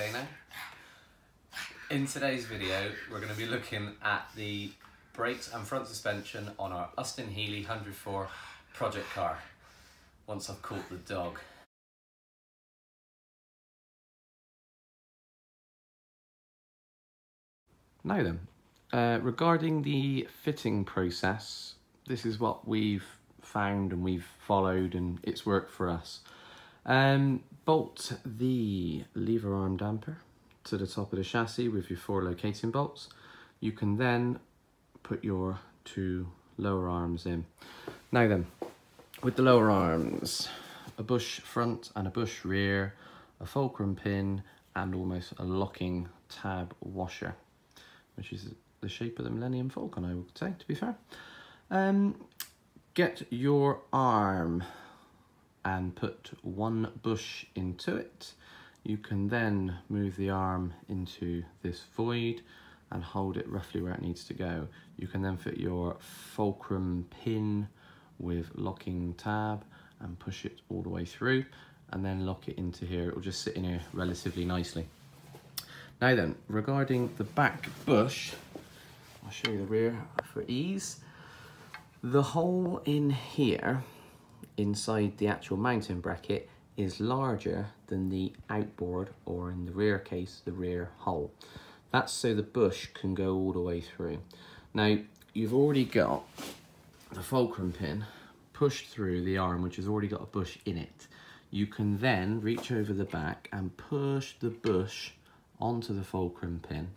okay now? In today's video, we're going to be looking at the brakes and front suspension on our Austin Healey 104 project car, once I've caught the dog. Now then, regarding the fitting process, this is what we've found and we've followed and it's worked for us. Bolt the lever arm damper to the top of the chassis with your 4 locating bolts. You can then put your 2 lower arms in. Now then, with the lower arms, a bush front and a bush rear, a fulcrum pin and almost a locking tab washer, which is the shape of the Millennium Falcon, I would say, to be fair. Get your arm and put 1 bush into it. You can then move the arm into this void and hold it roughly where it needs to go. You can then fit your fulcrum pin with locking tab and push it all the way through and then lock it into here. It will just sit in here relatively nicely. Now then, regarding the back bush, I'll show you the rear for ease. The hole in here, inside the actual mounting bracket, is larger than the outboard, or in the rear case, the rear hole. That's so the bush can go all the way through. Now, you've already got the fulcrum pin pushed through the arm, which has already got a bush in it. You can then reach over the back and push the bush onto the fulcrum pin,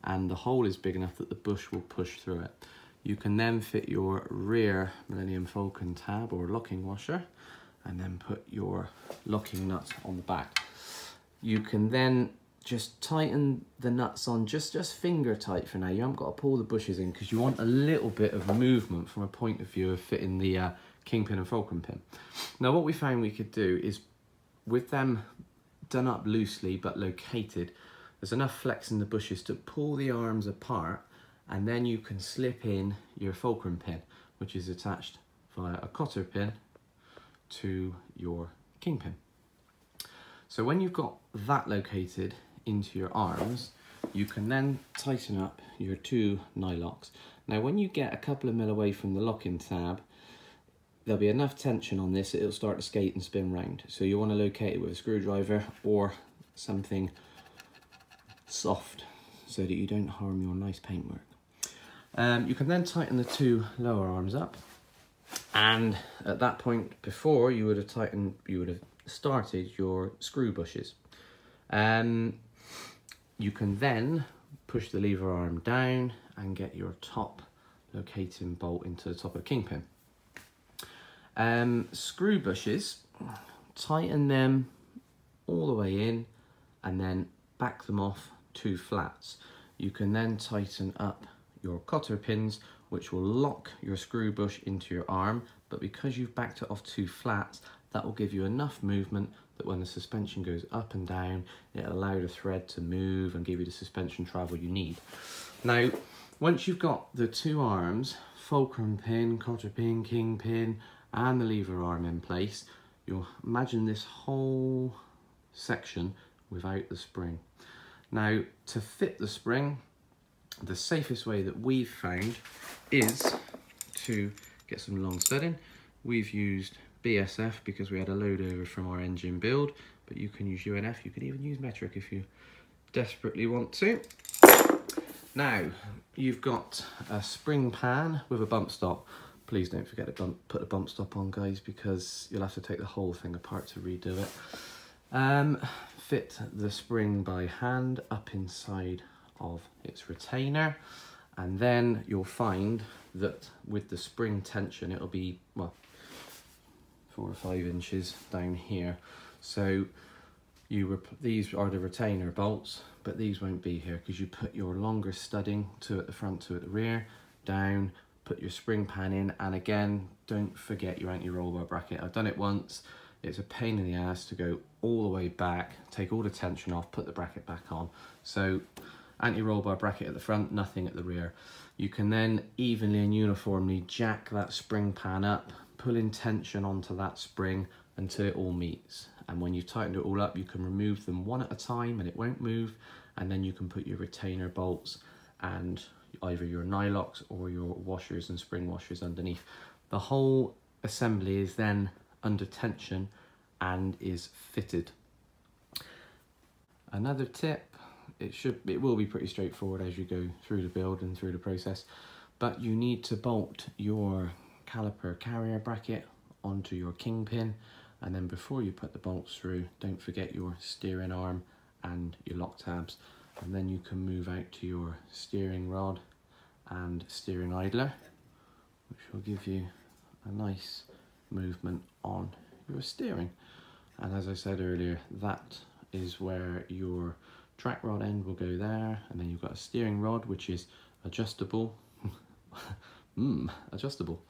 and the hole is big enough that the bush will push through it. You can then fit your rear Millennium Falcon tab or locking washer and then put your locking nuts on the back. You can then just tighten the nuts on just finger tight for now. You haven't got to pull the bushes in because you want a little bit of movement from a point of view of fitting the kingpin and fulcrum pin. Now what we found we could do is, with them done up loosely but located, there's enough flex in the bushes to pull the arms apart, and then you can slip in your fulcrum pin, which is attached via a cotter pin to your kingpin. So when you've got that located into your arms, you can then tighten up your 2 nylocks. Now when you get a couple of mil away from the locking tab, there'll be enough tension on this that it'll start to skate and spin round. So you want to locate it with a screwdriver or something soft so that you don't harm your nice paintwork. You can then tighten the 2 lower arms up, and at that point before you would have started your screw bushes. You can then push the lever arm down and get your top locating bolt into the top of the kingpin. Screw bushes, tighten them all the way in and then back them off 2 flats. You can then tighten up your cotter pins, which will lock your screw bush into your arm, but because you've backed it off 2 flats, that will give you enough movement that when the suspension goes up and down, it'll allow the thread to move and give you the suspension travel you need. Now, once you've got the 2 arms, fulcrum pin, cotter pin, kingpin, and the lever arm in place, you'll imagine this whole section without the spring. Now, to fit the spring, the safest way that we've found is to get some long studding. We've used BSF because we had a load over from our engine build, but you can use UNF, you can even use metric if you desperately want to. Now, you've got a spring pan with a bump stop. Please don't forget to put a bump stop on, guys, because you'll have to take the whole thing apart to redo it. Fit the spring by hand up inside of its retainer, and then you'll find that with the spring tension it'll be, well, 4 or 5 inches down here. So these are the retainer bolts, but these won't be here because you put your longer studding, 2 at the front, 2 at the rear, down, put your spring pan in, and again, don't forget your anti-roll bar bracket. I've done it once. It's a pain in the ass to go all the way back, take all the tension off, put the bracket back on. So anti-roll bar bracket at the front, nothing at the rear. You can then evenly and uniformly jack that spring pan up, pulling tension onto that spring until it all meets. and when you tighten it all up you can remove them one at a time and it won't move, and then you can put your retainer bolts and either your nylocks or your washers and spring washers underneath. The whole assembly is then under tension and is fitted. Another tip, it will be pretty straightforward as you go through the build and through the process, but you need to bolt your caliper carrier bracket onto your kingpin, and then before you put the bolts through, don't forget your steering arm and your lock tabs, and then you can move out to your steering rod and steering idler, which will give you a nice movement on your steering. And as I said earlier, that is where your track rod end will go there, and then you've got a steering rod which is adjustable adjustable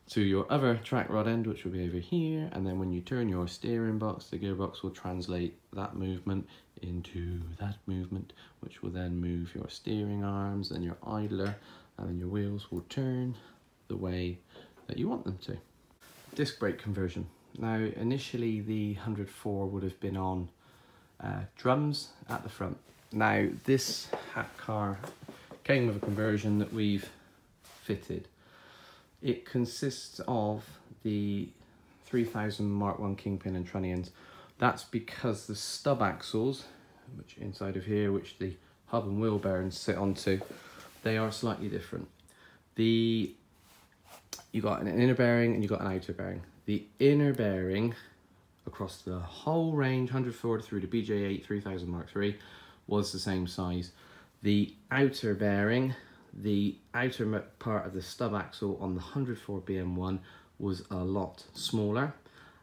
to your other track rod end, which will be over here, and then when you turn your steering box, the gearbox will translate that movement into that movement, which will then move your steering arms and your idler, and then your wheels will turn the way that you want them to. Disc brake conversion. Now initially the 104 would have been on drums at the front. Now this hat car came with a conversion that we've fitted. It consists of the 3000 Mark 1 kingpin and trunnions. That's because the stub axles, which inside of here, which the hub and wheel bearings sit onto, they are slightly different. You got an inner bearing and you got an outer bearing. The inner bearing across the whole range, 104 through to BJ8 3000 Mark 3, was the same size. The outer bearing, the outer part of the stub axle on the 104 BM1 was a lot smaller,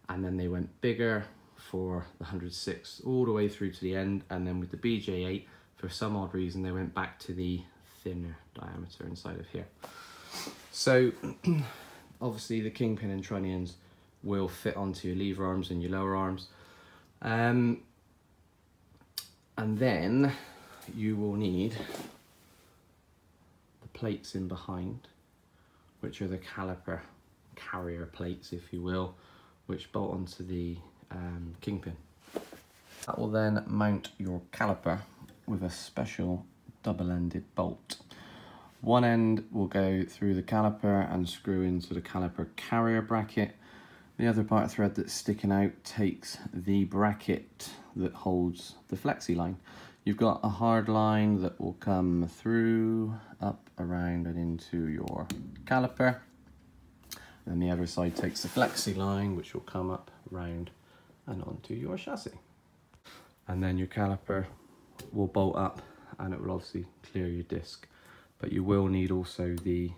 and then they went bigger for the 106 all the way through to the end, and then with the BJ8, for some odd reason, they went back to the thinner diameter inside of here. So obviously the kingpin and trunnions will fit onto your lever arms and your lower arms, and then you will need the plates in behind, which are the caliper carrier plates, if you will, which bolt onto the kingpin. That will then mount your caliper with a special double-ended bolt. One end will go through the caliper and screw into the caliper carrier bracket. The other part of thread that's sticking out takes the bracket that holds the flexi line. You've got a hard line that will come through, up, around and into your caliper. Then the other side takes the flexi line, which will come up, round and onto your chassis. And then your caliper will bolt up and it will obviously clear your disc. But you will need also the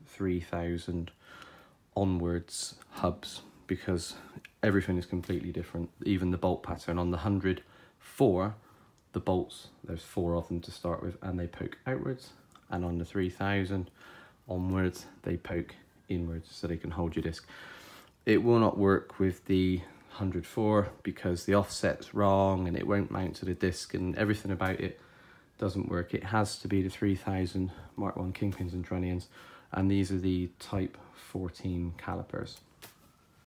3000 onwards hubs, because everything is completely different. Even the bolt pattern on the 104, the bolts, there's 4 of them to start with, and they poke outwards, and on the 3000 onwards they poke inwards so they can hold your disc. It will not work with the 104 because the offset's wrong and it won't mount to the disc, and everything about it doesn't work. It has to be the 3000 Mark 1 kingpins and trunnions, and these are the type 14 calipers.